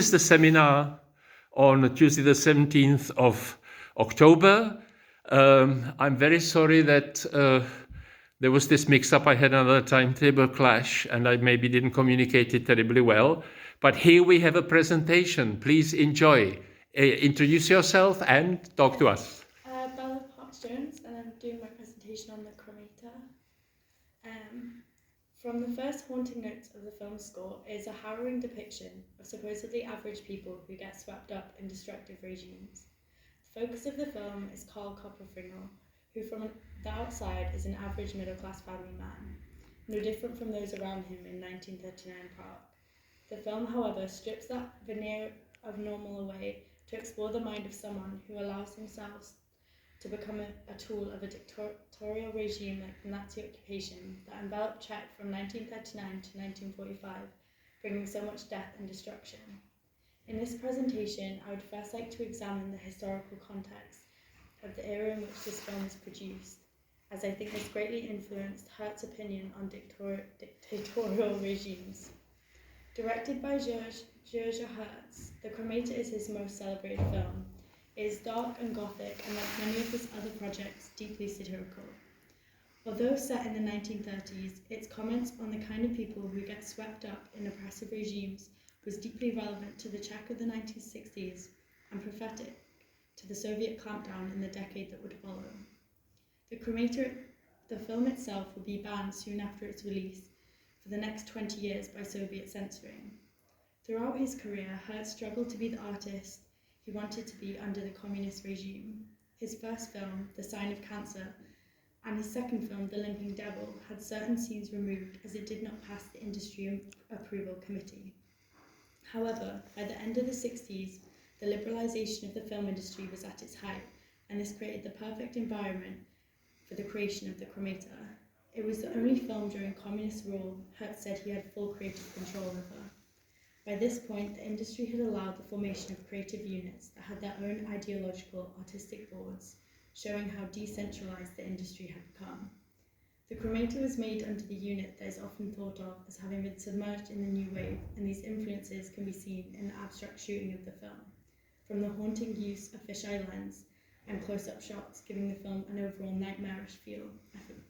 This is the seminar on Tuesday the 17th of October. I'm very sorry that there was this mix-up. I had another timetable clash and I maybe didn't communicate it terribly well. But here we have a presentation. Please enjoy. Introduce yourself and talk to us. Bella Parks-Jones, and I'm doing my presentation on the Cremator. From the first haunting notes of the film score is a harrowing depiction of supposedly average people who get swept up in destructive regimes. The focus of the film is Carl Copperfinger, who from the outside is an average middle-class family man, no different from those around him in 1939 Prague. The film, however, strips that veneer of normal away to explore the mind of someone who allows themselves to become a tool of a dictatorial regime like the Nazi occupation that enveloped Czech from 1939 to 1945, bringing so much death and destruction. In this presentation, I would first like to examine the historical context of the era in which this film was produced, as I think this greatly influenced Hertz's opinion on dictatorial regimes. Directed by George Hertz, The Cremator is his most celebrated film. It is dark and gothic, and like many of his other projects, deeply satirical. Although set in the 1930s, its comments on the kind of people who get swept up in oppressive regimes was deeply relevant to the Czech of the 1960s and prophetic to the Soviet clampdown in the decade that would follow. The Cremator, the film itself, would be banned soon after its release for the next 20 years by Soviet censoring. Throughout his career, Hertz struggled to be the artist he wanted to be under the communist regime. His first film, The Sign of Cancer, and his second film, The Limping Devil, had certain scenes removed as it did not pass the industry approval committee. However, by the end of the 60s, the liberalization of the film industry was at its height, and this created the perfect environment for the creation of The Cremator. It was the only film during communist rule Hertz said he had full creative control over. By this point, the industry had allowed the formation of creative units that had their own ideological, artistic boards, showing how decentralized the industry had become. The Cremator was made under the unit that is often thought of as having been submerged in the new wave, and these influences can be seen in the abstract shooting of the film, from the haunting use of fisheye lens and close-up shots, giving the film an overall nightmarish feel, I think.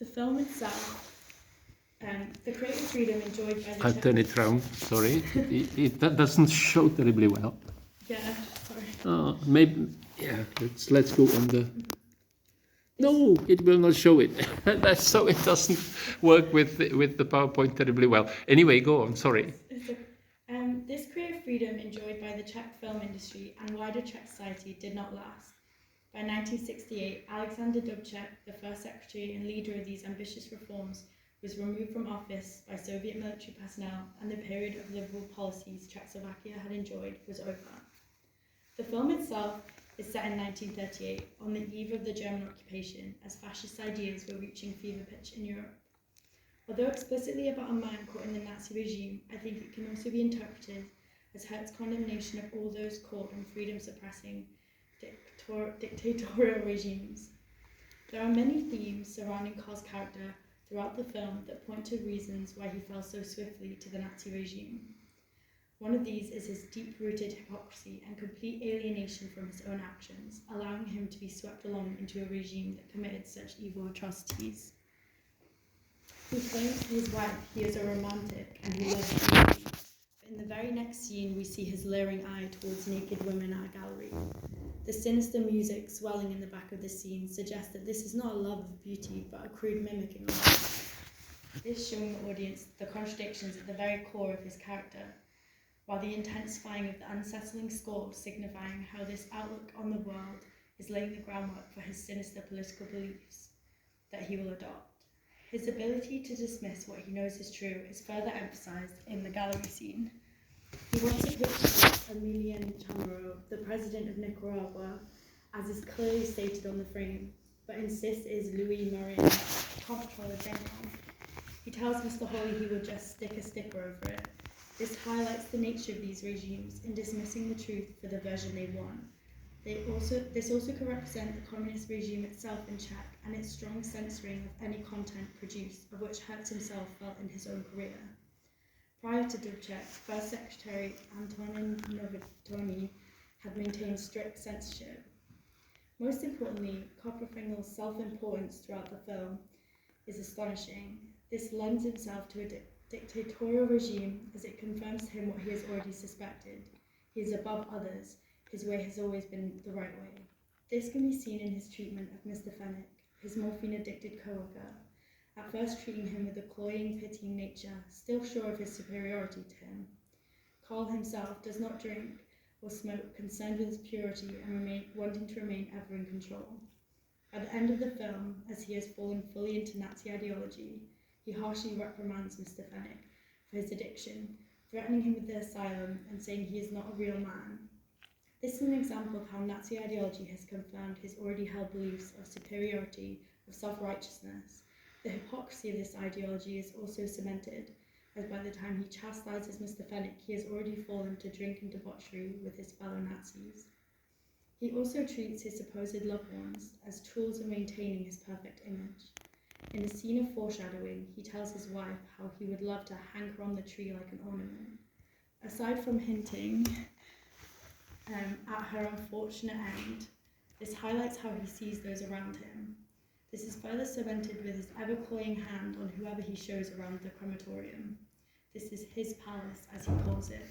The film itself, the creative freedom enjoyed by the I'll turn it round, sorry. That doesn't show terribly well. Yeah, sorry. Maybe, yeah, let's go on the... No, it will not show it. So it doesn't work with the PowerPoint terribly well. Anyway, go on, sorry. This creative freedom enjoyed by the Czech film industry and wider Czech society did not last. By 1968, Alexander Dubček, the first secretary and leader of these ambitious reforms, was removed from office by Soviet military personnel, and the period of liberal policies Czechoslovakia had enjoyed was over. The film itself is set in 1938, on the eve of the German occupation, as fascist ideas were reaching fever pitch in Europe. Although explicitly about a man caught in the Nazi regime, I think it can also be interpreted as Hertz's condemnation of all those caught in freedom-suppressing dictatorial regimes. There are many themes surrounding Karl's character throughout the film that point to reasons why he fell so swiftly to the Nazi regime. One of these is his deep-rooted hypocrisy and complete alienation from his own actions, allowing him to be swept along into a regime that committed such evil atrocities. He claims to his wife he is a romantic and he loves beauty. But in the very next scene, we see his leering eye towards naked women at a gallery. The sinister music swelling in the back of the scene suggests that this is not a love of beauty, but a crude mimicking of it. This showing the audience the contradictions at the very core of his character, while the intensifying of the unsettling score signifying how this outlook on the world is laying the groundwork for his sinister political beliefs that he will adopt. His ability to dismiss what he knows is true is further emphasized in the gallery scene. He wants to picture Emiliano Chamorro, the president of Nicaragua, as is clearly stated on the frame, but insists it is Louis Marin, Comptroller General. He tells Mr. Holly he will just stick a sticker over it. This highlights the nature of these regimes in dismissing the truth for the version they want. This also can represent the communist regime itself in Czech and its strong censoring of any content produced, of which Hertz himself felt in his own career. of Czech, First Secretary Antonin Novotny had maintained strict censorship. Most importantly, Copperfingle's self-importance throughout the film is astonishing. This lends itself to a dictatorial regime as it confirms to him what he has already suspected. He is above others. His way has always been the right way. This can be seen in his treatment of Mr. Fenwick, his morphine-addicted co-worker, at first treating him with a cloying, pitying nature, still sure of his superiority to him. Carl himself does not drink or smoke, concerned with his purity and wanting to remain ever in control. At the end of the film, as he has fallen fully into Nazi ideology, he harshly reprimands Mr. Fenwick for his addiction, threatening him with the asylum and saying he is not a real man. This is an example of how Nazi ideology has confirmed his already held beliefs of superiority, of self-righteousness. The hypocrisy of this ideology is also cemented, as by the time he chastises Mr. Fenwick, he has already fallen to drink and debauchery with his fellow Nazis. He also treats his supposed loved ones as tools in maintaining his perfect image. In a scene of foreshadowing, he tells his wife how he would love to hang her on the tree like an ornament. Aside from hinting at her unfortunate end, this highlights how he sees those around him. This is further cemented with his ever-cloying hand on whoever he shows around the crematorium. This is his palace, as he calls it,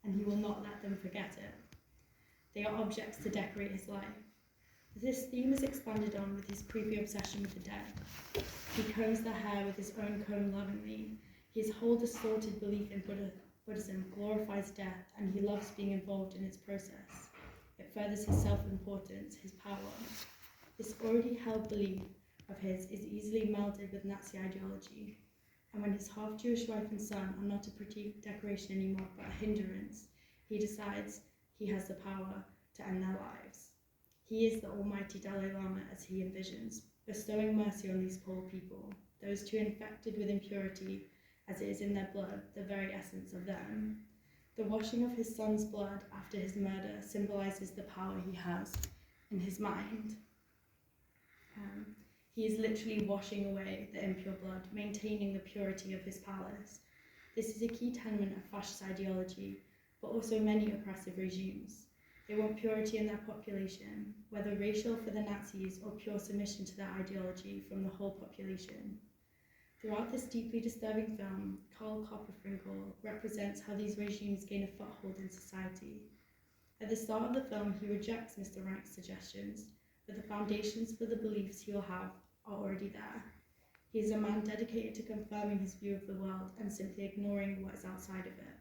and he will not let them forget it. They are objects to decorate his life. This theme is expanded on with his creepy obsession with the dead. He combs their hair with his own comb lovingly. His whole distorted belief in Buddhism glorifies death, and he loves being involved in its process. It furthers his self-importance, his power. This already held belief of his is easily melded with Nazi ideology, and when his half-Jewish wife and son are not a pretty decoration anymore but a hindrance, he decides he has the power to end their lives. He is the almighty Dalai Lama as he envisions, bestowing mercy on these poor people, those too infected with impurity, as it is in their blood, the very essence of them. The washing of his son's blood after his murder symbolizes the power he has in his mind. He is literally washing away the impure blood, maintaining the purity of his palace. This is a key tenet of fascist ideology, but also many oppressive regimes. They want purity in their population, whether racial for the Nazis or pure submission to their ideology from the whole population. Throughout this deeply disturbing film, Karl Copperfinkel represents how these regimes gain a foothold in society. At the start of the film, he rejects Mr. Ranck's suggestions, but the foundations for the beliefs he will have are already there. He is a man dedicated to confirming his view of the world and simply ignoring what is outside of it.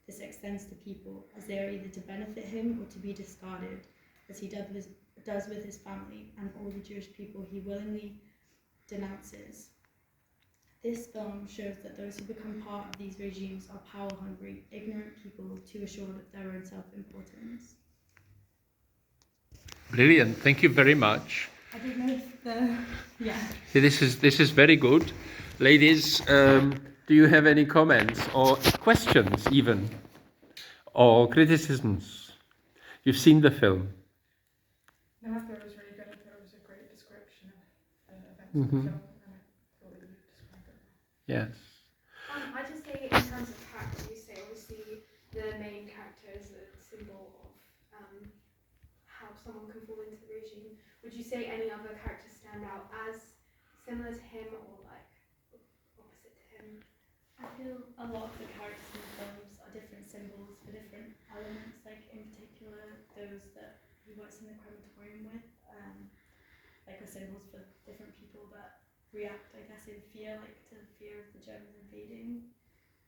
This extends to people, as they are either to benefit him or to be discarded, as he does with his family and all the Jewish people he willingly denounces. This film shows that those who become part of these regimes are power-hungry, ignorant people too assured of their own self-importance. Brilliant. Thank you very much. I don't know if the... yeah. This is very good. Ladies, do you have any comments or questions even? Or criticisms? You've seen the film. No, I thought it was really good. I thought it was a great description of events of the film, and I thought that you described it well. Yes. I just say in terms of character, you say obviously the main character is a symbol of how someone can fall into the regime. Would you say any other characters stand out as similar to him or like opposite to him? I feel a lot of the characters in the films are different symbols for different elements, like in particular those that he works in the crematorium with, like are symbols for different people that react, I guess, in fear, like to the fear of the Germans invading.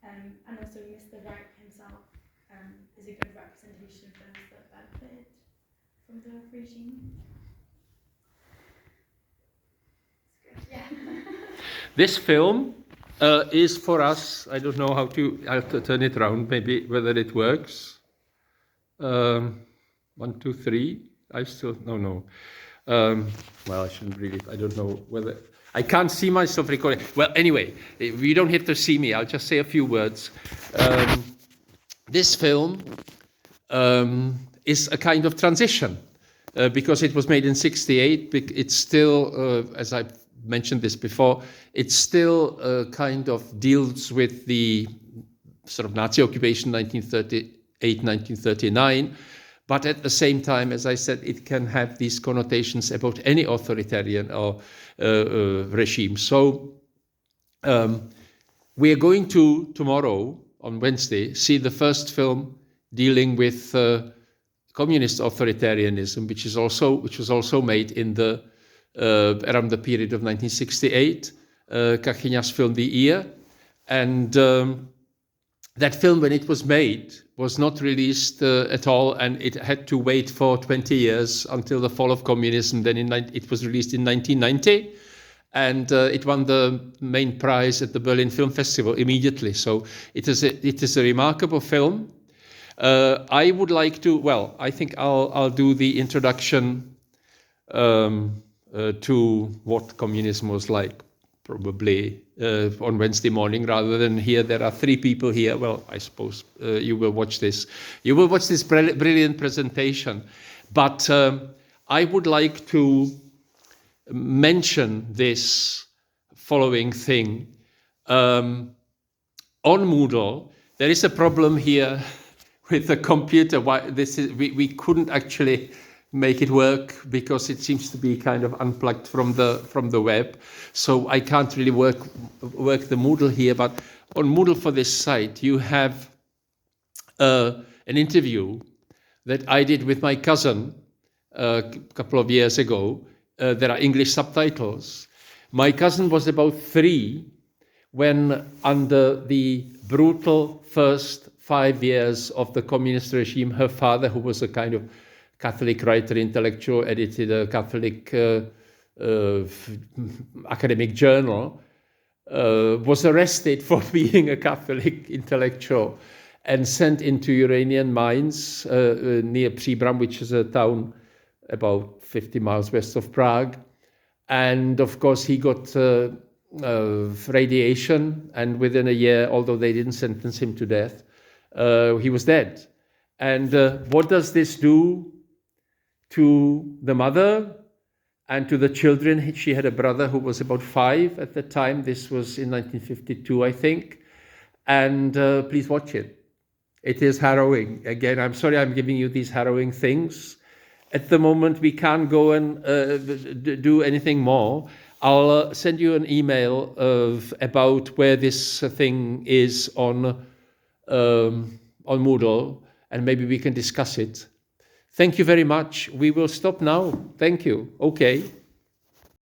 And also Mr. Reich himself is a good representation of those that benefited from the regime. Yeah. This film is for us, I don't know how to turn it around, maybe whether it works. 1, 2, 3. No. Well, I shouldn't really, I don't know whether, I can't see myself recording. Well, anyway, you don't have to see me, I'll just say a few words. This film is a kind of transition because it was made in '68. It's still, as I mentioned this before, it still kind of deals with the sort of Nazi occupation, 1938, 1939. But at the same time, as I said, it can have these connotations about any authoritarian or regime. So we are going to, tomorrow, on Wednesday, see the first film dealing with communist authoritarianism, which was also made in the around the period of 1968. Cachinha's film The Ear. And that film, when it was made, was not released at all, and it had to wait for 20 years until the fall of communism. Then it was released in 1990, and it won the main prize at the Berlin Film Festival immediately. So it is a remarkable film. I would like to, well, I think I'll do the introduction to what communism was like, probably on Wednesday morning, rather than here. There are 3 people here. Well, I suppose you will watch this. You will watch this brilliant presentation. But I would like to mention this following thing. On Moodle, there is a problem here with the computer. We couldn't actually make it work because it seems to be kind of unplugged from the web. So I can't really work the Moodle here. But on Moodle for this site, you have an interview that I did with my cousin a couple of years ago. There are English subtitles. My cousin was about 3 when, under the brutal first 5 years of the communist regime, her father, who was a kind of Catholic writer, intellectual, edited a Catholic academic journal, was arrested for being a Catholic intellectual and sent into Uranian mines near Příbram, which is a town about 50 miles west of Prague. And of course, he got radiation, and within a year, although they didn't sentence him to death, he was dead. And what does this do to the mother and to the children? She had a brother who was about 5 at the time. This was in 1952, I think. And please watch it. It is harrowing. Again, I'm sorry I'm giving you these harrowing things. At the moment, we can't go and do anything more. I'll send you an email about where this thing is on Moodle, and maybe we can discuss it. Thank you very much. We will stop now. Thank you. Okay.